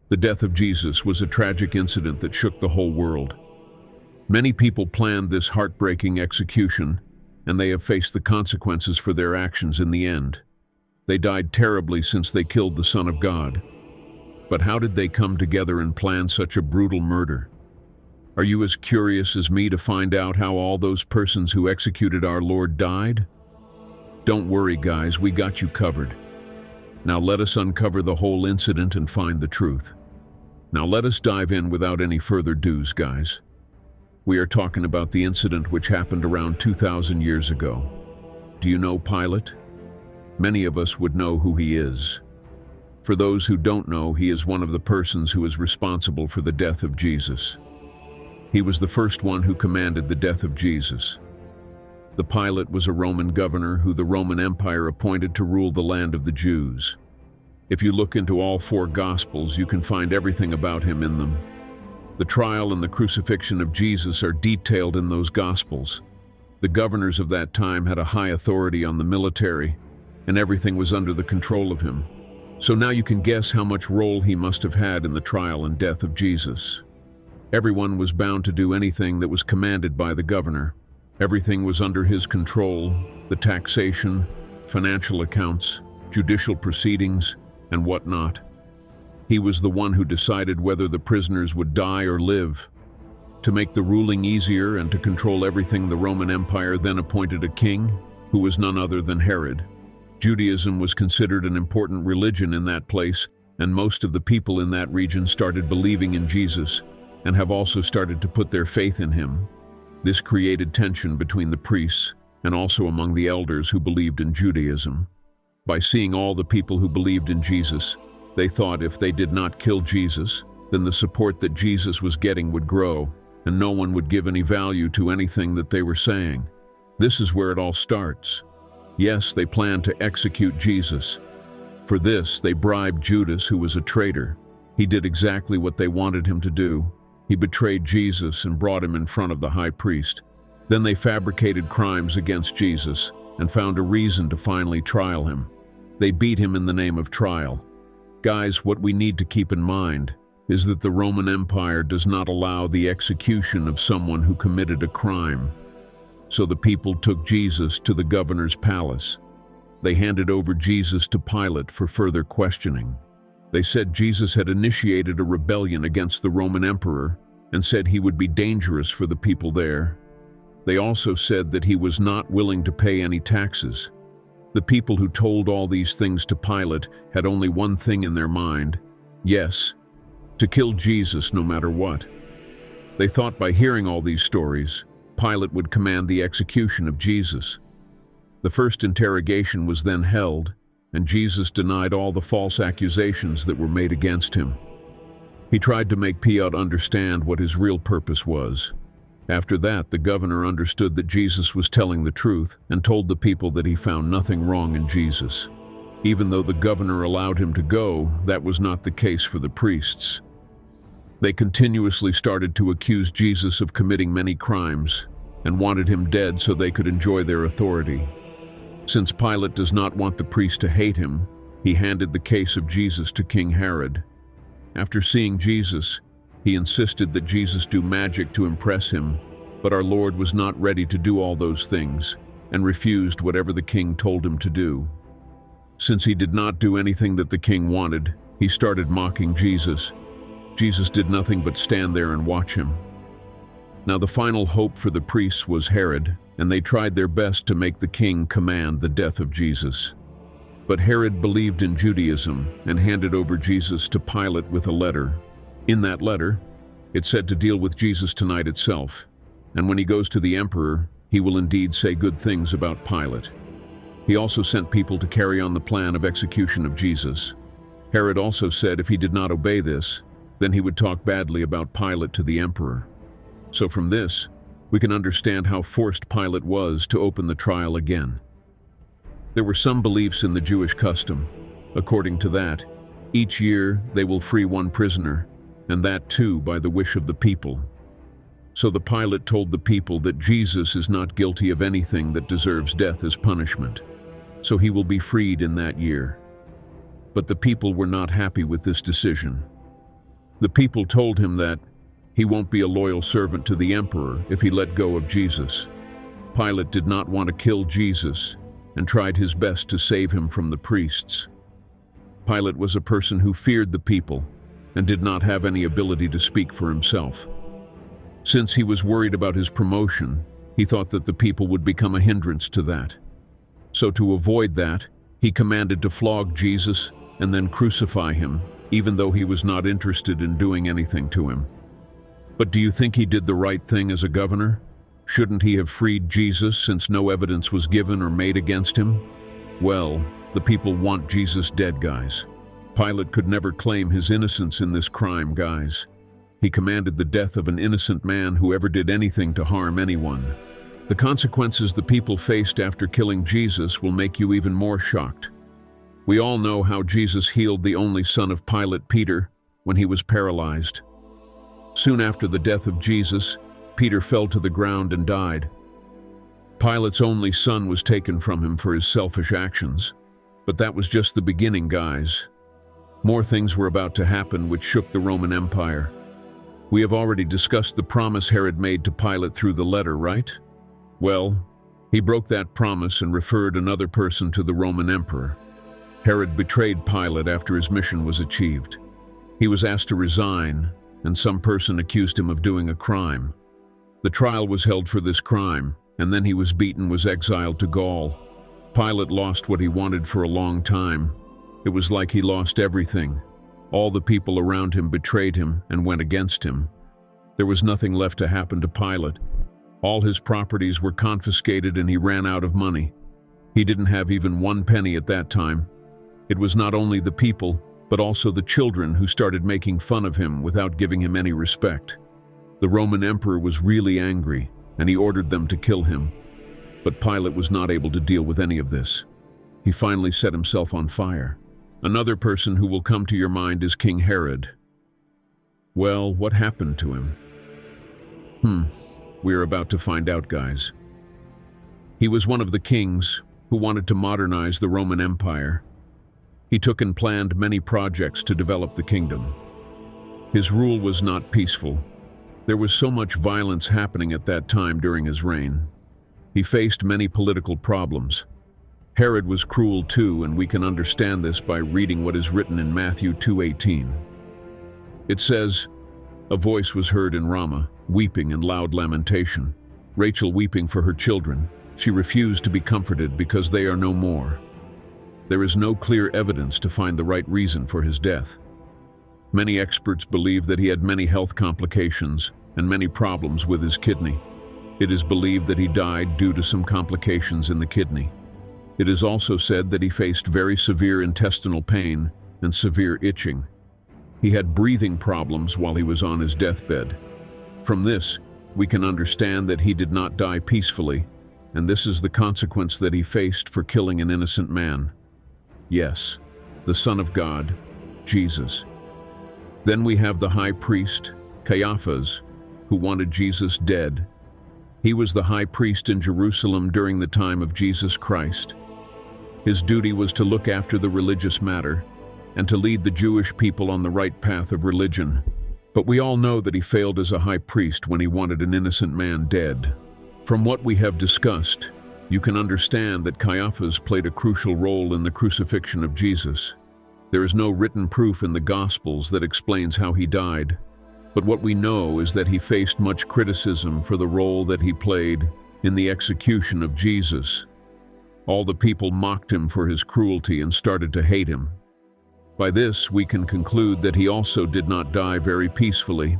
The death of Jesus was a tragic incident that shook the whole world. Many people planned this heartbreaking execution, and they have faced the consequences for their actions in the end. They died terribly since they killed the Son of God. But how did they come together and plan such a brutal murder? Are you as curious as me to find out how all those persons who executed our Lord died? Don't worry, guys, we got you covered. Now let us uncover the whole incident and find the truth. Now let us dive in without any further do's, guys. We are talking about the incident which happened around 2,000 years ago. Do you know Pilate? Many of us would know who he is. For those who don't know, he is one of the persons who is responsible for the death of Jesus. He was the first one who commanded the death of Jesus. The Pilate was a Roman governor who the Roman Empire appointed to rule the land of the Jews. If you look into all 4 Gospels, you can find everything about him in them. The trial and the crucifixion of Jesus are detailed in those Gospels. The governors of that time had a high authority on the military, and everything was under the control of him. So now you can guess how much role he must have had in the trial and death of Jesus. Everyone was bound to do anything that was commanded by the governor. Everything was under his control: the taxation, financial accounts, judicial proceedings, and whatnot. He was the one who decided whether the prisoners would die or live. To make the ruling easier and to control everything, the Roman Empire then appointed a king, who was none other than Herod. Judaism was considered an important religion in that place, and most of the people in that region started believing in Jesus, and have also started to put their faith in him. This created tension between the priests, and also among the elders who believed in Judaism. By seeing all the people who believed in Jesus, they thought if they did not kill Jesus, then the support that Jesus was getting would grow, and no one would give any value to anything that they were saying. This is where it all starts. Yes, they planned to execute Jesus. For this, they bribed Judas, who was a traitor. He did exactly what they wanted him to do. He betrayed Jesus and brought him in front of the high priest. Then they fabricated crimes against Jesus and found a reason to finally trial him. They beat him in the name of trial. Guys, what we need to keep in mind is that the Roman Empire does not allow the execution of someone who committed a crime. So the people took Jesus to the governor's palace. They handed over Jesus to Pilate for further questioning. They said Jesus had initiated a rebellion against the Roman emperor and said he would be dangerous for the people there. They also said that he was not willing to pay any taxes. The people who told all these things to Pilate had only one thing in their mind: yes, to kill Jesus no matter what. They thought by hearing all these stories, Pilate would command the execution of Jesus. The first interrogation was then held, and Jesus denied all the false accusations that were made against him. He tried to make Pilate understand what his real purpose was. After that, the governor understood that Jesus was telling the truth and told the people that he found nothing wrong in Jesus. Even though the governor allowed him to go, that was not the case for the priests. They continuously started to accuse Jesus of committing many crimes and wanted him dead so they could enjoy their authority. Since Pilate does not want the priests to hate him, he handed the case of Jesus to King Herod. After seeing Jesus, he insisted that Jesus do magic to impress him, but our Lord was not ready to do all those things and refused whatever the king told him to do. Since he did not do anything that the king wanted, he started mocking Jesus. Jesus did nothing but stand there and watch him. Now the final hope for the priests was Herod, and they tried their best to make the king command the death of Jesus. But Herod believed in Judaism and handed over Jesus to Pilate with a letter. In that letter, it said to deal with Jesus tonight itself, and when he goes to the emperor, he will indeed say good things about Pilate. He also sent people to carry on the plan of execution of Jesus. Herod also said if he did not obey this, then he would talk badly about Pilate to the emperor. So from this, we can understand how forced Pilate was to open the trial again. There were some beliefs in the Jewish custom. According to that, each year they will free one prisoner, and that too by the wish of the people. So the Pilate told the people that Jesus is not guilty of anything that deserves death as punishment, so he will be freed in that year. But the people were not happy with this decision. The people told him that he won't be a loyal servant to the emperor if he let go of Jesus. Pilate did not want to kill Jesus and tried his best to save him from the priests. Pilate was a person who feared the people and did not have any ability to speak for himself. Since he was worried about his promotion, he thought that the people would become a hindrance to that. So to avoid that, he commanded to flog Jesus and then crucify him, even though he was not interested in doing anything to him. But do you think he did the right thing as a governor? Shouldn't he have freed Jesus since no evidence was given or made against him? Well, the people want Jesus dead, guys. Pilate could never claim his innocence in this crime, guys. He commanded the death of an innocent man who ever did anything to harm anyone. The consequences the people faced after killing Jesus will make you even more shocked. We all know how Jesus healed the only son of Pilate, Peter, when he was paralyzed. Soon after the death of Jesus, Peter fell to the ground and died. Pilate's only son was taken from him for his selfish actions. But that was just the beginning, guys. More things were about to happen which shook the Roman Empire. We have already discussed the promise Herod made to Pilate through the letter, right? Well, he broke that promise and referred another person to the Roman emperor. Herod betrayed Pilate after his mission was achieved. He was asked to resign, and some person accused him of doing a crime. The trial was held for this crime, and then he was beaten, was exiled to Gaul. Pilate lost what he wanted for a long time. It was like he lost everything. All the people around him betrayed him and went against him. There was nothing left to happen to Pilate. All his properties were confiscated and he ran out of money. He didn't have even 1 penny at that time. It was not only the people, but also the children who started making fun of him without giving him any respect. The Roman emperor was really angry, and he ordered them to kill him. But Pilate was not able to deal with any of this. He finally set himself on fire. Another person who will come to your mind is King Herod. Well, what happened to him? We're about to find out, guys. He was one of the kings who wanted to modernize the Roman Empire. He took and planned many projects to develop the kingdom. His rule was not peaceful. There was so much violence happening at that time during his reign. He faced many political problems. Herod was cruel too, and we can understand this by reading what is written in Matthew 2:18. It says, "A voice was heard in Ramah, weeping and loud lamentation, Rachel weeping for her children. She refused to be comforted because they are no more." There is no clear evidence to find the right reason for his death. Many experts believe that he had many health complications and many problems with his kidney. It is believed that he died due to some complications in the kidney. It is also said that he faced very severe intestinal pain and severe itching. He had breathing problems while he was on his deathbed. From this, we can understand that he did not die peacefully, and this is the consequence that he faced for killing an innocent man. Yes, the Son of God, Jesus. Then we have the high priest, Caiaphas, who wanted Jesus dead. He was the high priest in Jerusalem during the time of Jesus Christ. His duty was to look after the religious matter and to lead the Jewish people on the right path of religion. But we all know that he failed as a high priest when he wanted an innocent man dead. From what we have discussed, you can understand that Caiaphas played a crucial role in the crucifixion of Jesus. There is no written proof in the Gospels that explains how he died, but what we know is that he faced much criticism for the role that he played in the execution of Jesus. All the people mocked him for his cruelty and started to hate him. By this, we can conclude that he also did not die very peacefully.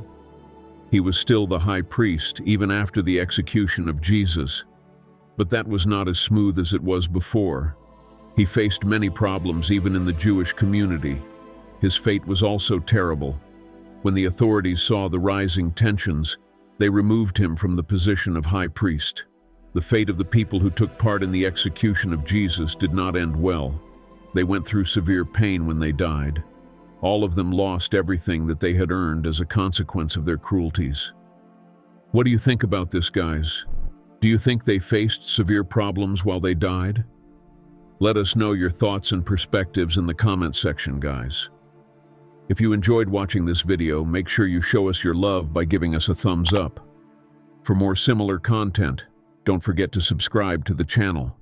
He was still the high priest even after the execution of Jesus. But that was not as smooth as it was before. He faced many problems even in the Jewish community. His fate was also terrible. When the authorities saw the rising tensions, they removed him from the position of high priest. The fate of the people who took part in the execution of Jesus did not end well. They went through severe pain when they died. All of them lost everything that they had earned as a consequence of their cruelties. What do you think about this, guys? Do you think they faced severe problems while they died? Let us know your thoughts and perspectives in the comment section, guys. If you enjoyed watching this video, make sure you show us your love by giving us a thumbs up. For more similar content, don't forget to subscribe to the channel.